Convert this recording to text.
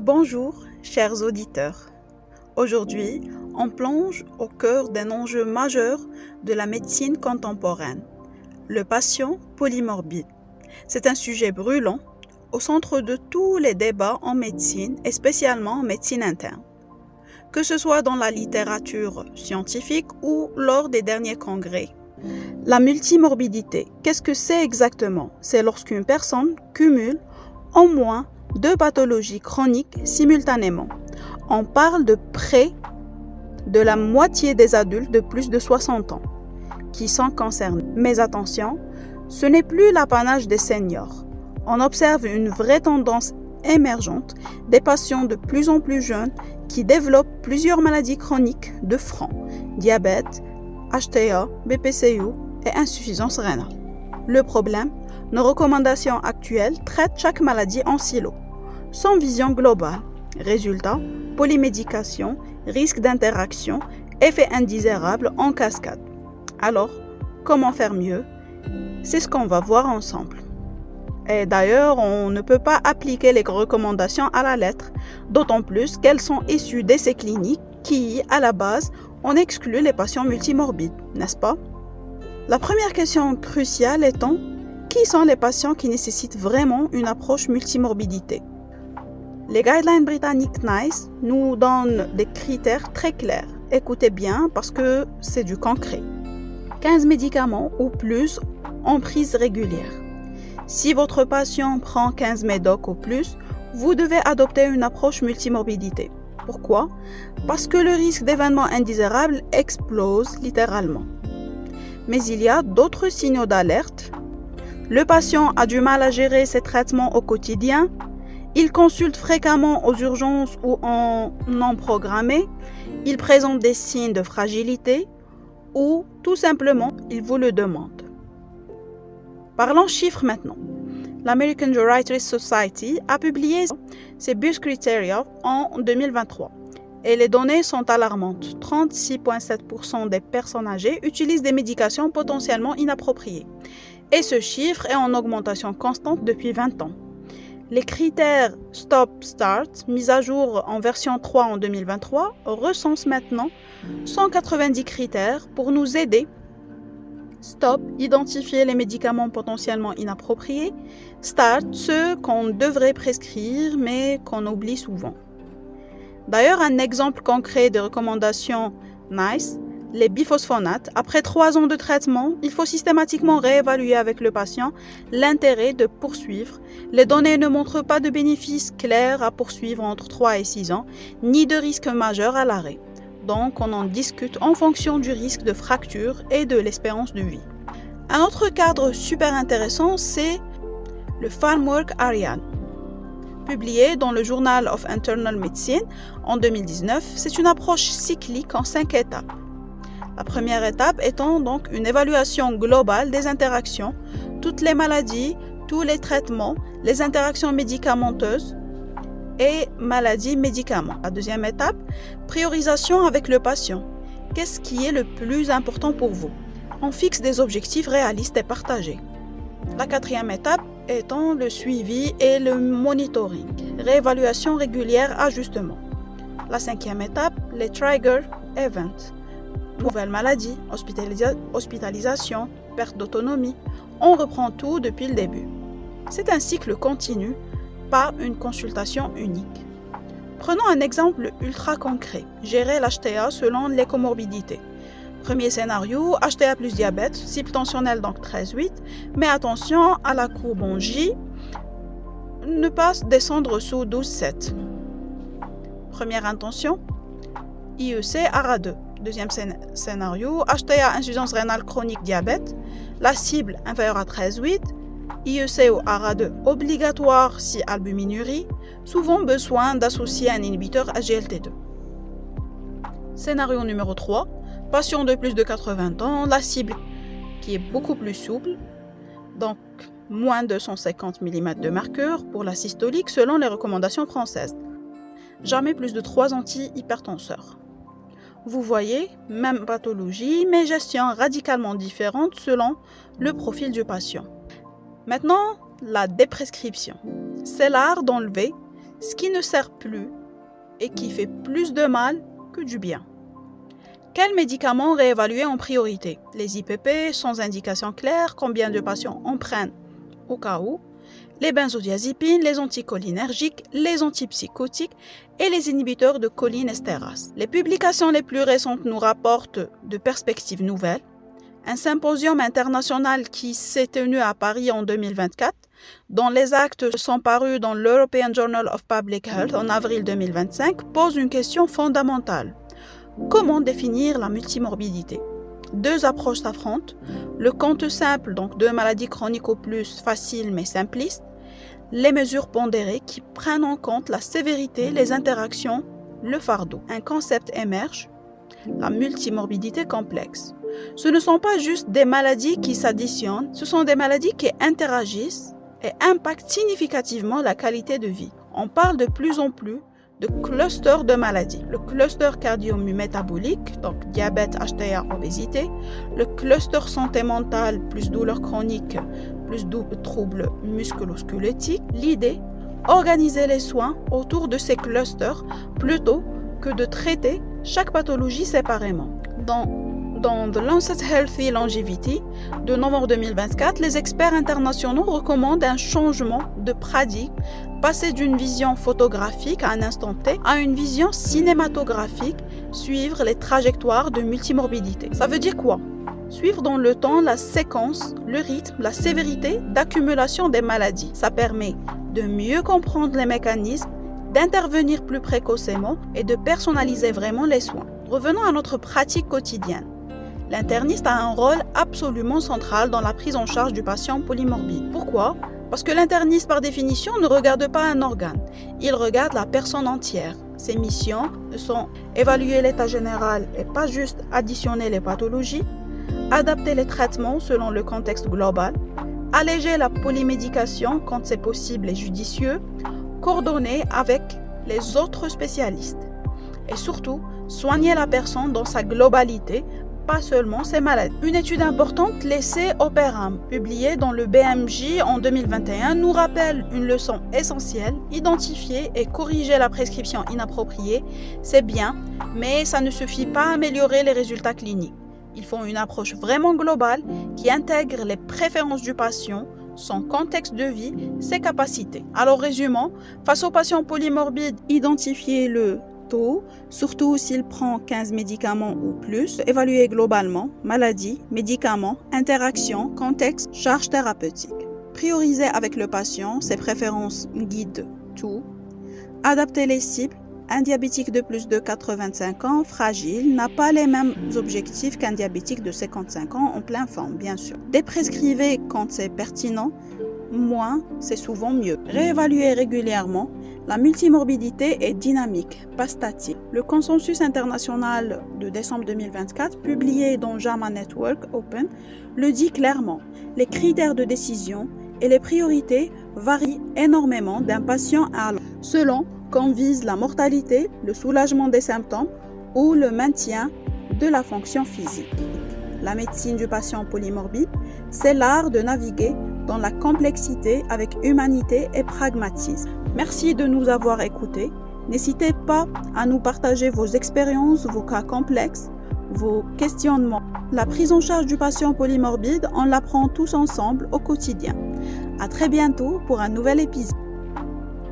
Bonjour, chers auditeurs. Aujourd'hui, on plonge au cœur d'un enjeu majeur de la médecine contemporaine, le patient polymorbide. C'est un sujet brûlant, au centre de tous les débats en médecine et spécialement en médecine interne. Que ce soit dans la littérature scientifique ou lors des derniers congrès. La multimorbidité, qu'est-ce que c'est exactement? C'est lorsqu'une personne cumule au moins 2 pathologies chroniques simultanément. On parle de près de la moitié des adultes de plus de 60 ans qui sont concernés. Mais attention, ce n'est plus l'apanage des seniors. On observe une vraie tendance émergente des patients de plus en plus jeunes qui développent plusieurs maladies chroniques de front, diabète, HTA, BPCO et insuffisance rénale. Le problème, nos recommandations actuelles traitent chaque maladie en silo, sans vision globale. Résultat, polymédication, risque d'interaction, effets indésirables en cascade. Alors, comment faire mieux? C'est ce qu'on va voir ensemble. Et d'ailleurs, on ne peut pas appliquer les recommandations à la lettre, d'autant plus qu'elles sont issues d'essais cliniques qui, à la base, on exclut les patients multimorbides, n'est-ce pas? La première question cruciale étant, qui sont les patients qui nécessitent vraiment une approche multimorbidité? Les guidelines britanniques NICE nous donnent des critères très clairs. Écoutez bien parce que c'est du concret. 15 médicaments ou plus en prise régulière. Si votre patient prend 15 médocs ou plus, vous devez adopter une approche multimorbidité. Pourquoi? Parce que le risque d'événements indésirables explose littéralement. Mais il y a d'autres signaux d'alerte. Le patient a du mal à gérer ses traitements au quotidien. Il consulte fréquemment aux urgences ou en non programmé. Il présente des signes de fragilité ou tout simplement, il vous le demande. Parlons chiffres maintenant. L'American Geriatric Society a publié ses BUS Criteria en 2023 et les données sont alarmantes. 36,7% des personnes âgées utilisent des médications potentiellement inappropriées et ce chiffre est en augmentation constante depuis 20 ans. Les critères Stop-Start, mis à jour en version 3 en 2023, recensent maintenant 190 critères pour nous aider. Stop, identifier les médicaments potentiellement inappropriés. Start, ceux qu'on devrait prescrire mais qu'on oublie souvent. D'ailleurs, un exemple concret de recommandations NICE, les biphosphonates. Après 3 ans de traitement, il faut systématiquement réévaluer avec le patient l'intérêt de poursuivre. Les données ne montrent pas de bénéfices clairs à poursuivre entre 3 et 6 ans, ni de risque majeur à l'arrêt. Donc, on en discute en fonction du risque de fracture et de l'espérance de vie. Un autre cadre super intéressant, c'est le Framework Ariane. Publié dans le Journal of Internal Medicine en 2019, c'est une approche cyclique en 5 étapes. La première étape étant donc une évaluation globale des interactions, toutes les maladies, tous les traitements, les interactions médicamenteuses et maladies-médicaments. La deuxième étape, priorisation avec le patient. Qu'est-ce qui est le plus important pour vous? On fixe des objectifs réalistes et partagés. La quatrième étape étant le suivi et le monitoring. Réévaluation régulière, ajustement. La cinquième étape, les trigger events. Nouvelles maladies, hospitalisation, perte d'autonomie. On reprend tout depuis le début. C'est un cycle continu, pas une consultation unique. Prenons un exemple ultra concret. Gérer l'HTA selon les comorbidités. Premier scénario, HTA plus diabète, cible tensionnelle donc 13,8, mais attention à la courbe en J, ne pas descendre sous 12,7. Première intention, IEC ARA2. Deuxième scénario, HTA insuffisance rénale chronique diabète, la cible inférieure à 13,8, IEC ou ARA2 obligatoire si albuminurie, souvent besoin d'associer un inhibiteur SGLT2. Scénario numéro 3, patient de plus de 80 ans, la cible qui est beaucoup plus souple, donc moins de 150 mm de marqueur pour la systolique selon les recommandations françaises. Jamais plus de 3 antihypertenseurs. Vous voyez, même pathologie, mais gestion radicalement différente selon le profil du patient. Maintenant, la déprescription. C'est l'art d'enlever ce qui ne sert plus et qui fait plus de mal que du bien. Quels médicaments réévaluer en priorité? Les IPP sans indication claire, combien de patients en prennent au cas où, les benzodiazépines, les anticholinergiques, les antipsychotiques et les inhibiteurs de cholinesterase. Les publications les plus récentes nous rapportent de perspectives nouvelles. Un symposium international qui s'est tenu à Paris en 2024, dont les actes sont parus dans l'European Journal of Public Health en avril 2025, pose une question fondamentale. Comment définir la multimorbidité? Deux approches s'affrontent. Le compte simple, donc deux maladies chroniques au plus, facile mais simpliste. Les mesures pondérées qui prennent en compte la sévérité, les interactions, le fardeau. Un concept émerge, la multimorbidité complexe. Ce ne sont pas juste des maladies qui s'additionnent, ce sont des maladies qui interagissent et impactent significativement la qualité de vie. On parle de plus en plus de clusters de maladies. Le cluster cardio-métabolique, donc diabète, HTA, obésité. Le cluster santé mentale, plus douleurs chroniques, plus troubles musculo-squelettiques. L'idée, organiser les soins autour de ces clusters plutôt que de traiter chaque pathologie séparément. Dans The Lancet Healthy Longevity de novembre 2024, les experts internationaux recommandent un changement de paradigme, passer d'une vision photographique à un instant T à une vision cinématographique, suivre les trajectoires de multimorbidité. Ça veut dire quoi? Suivre dans le temps la séquence, le rythme, la sévérité d'accumulation des maladies. Ça permet de mieux comprendre les mécanismes, d'intervenir plus précocement et de personnaliser vraiment les soins. Revenons à notre pratique quotidienne. L'interniste a un rôle absolument central dans la prise en charge du patient polymorbide. Pourquoi? Parce que l'interniste, par définition, ne regarde pas un organe. Il regarde la personne entière. Ses missions sont évaluer l'état général et pas juste additionner les pathologies, adapter les traitements selon le contexte global, alléger la polymédication quand c'est possible et judicieux, coordonner avec les autres spécialistes et surtout soigner la personne dans sa globalité, pas seulement ses maladies. Une étude importante, l'essai Operam, publiée dans le BMJ en 2021, nous rappelle une leçon essentielle. Identifier et corriger la prescription inappropriée, c'est bien, mais ça ne suffit pas à améliorer les résultats cliniques. Il faut une approche vraiment globale qui intègre les préférences du patient, son contexte de vie, ses capacités. Alors résumons, face au patient polymorbide, identifiez-le tôt, surtout s'il prend 15 médicaments ou plus, évaluer globalement maladie, médicaments, interaction, contexte, charge thérapeutique. Prioriser avec le patient, ses préférences guident tout. Adapter les cibles. Un diabétique de plus de 85 ans, fragile, n'a pas les mêmes objectifs qu'un diabétique de 55 ans en pleine forme, bien sûr. Déprescriver quand c'est pertinent, moins, c'est souvent mieux. Réévaluer régulièrement. La multimorbidité est dynamique, pas statique. Le consensus international de décembre 2024, publié dans JAMA Network Open, le dit clairement. Les critères de décision et les priorités varient énormément d'un patient à l'autre, selon qu'on vise la mortalité, le soulagement des symptômes ou le maintien de la fonction physique. La médecine du patient polymorbide, c'est l'art de naviguer dans la complexité avec humanité et pragmatisme. Merci de nous avoir écoutés. N'hésitez pas à nous partager vos expériences, vos cas complexes, vos questionnements. La prise en charge du patient polymorbide, on l'apprend tous ensemble au quotidien. À très bientôt pour un nouvel épisode.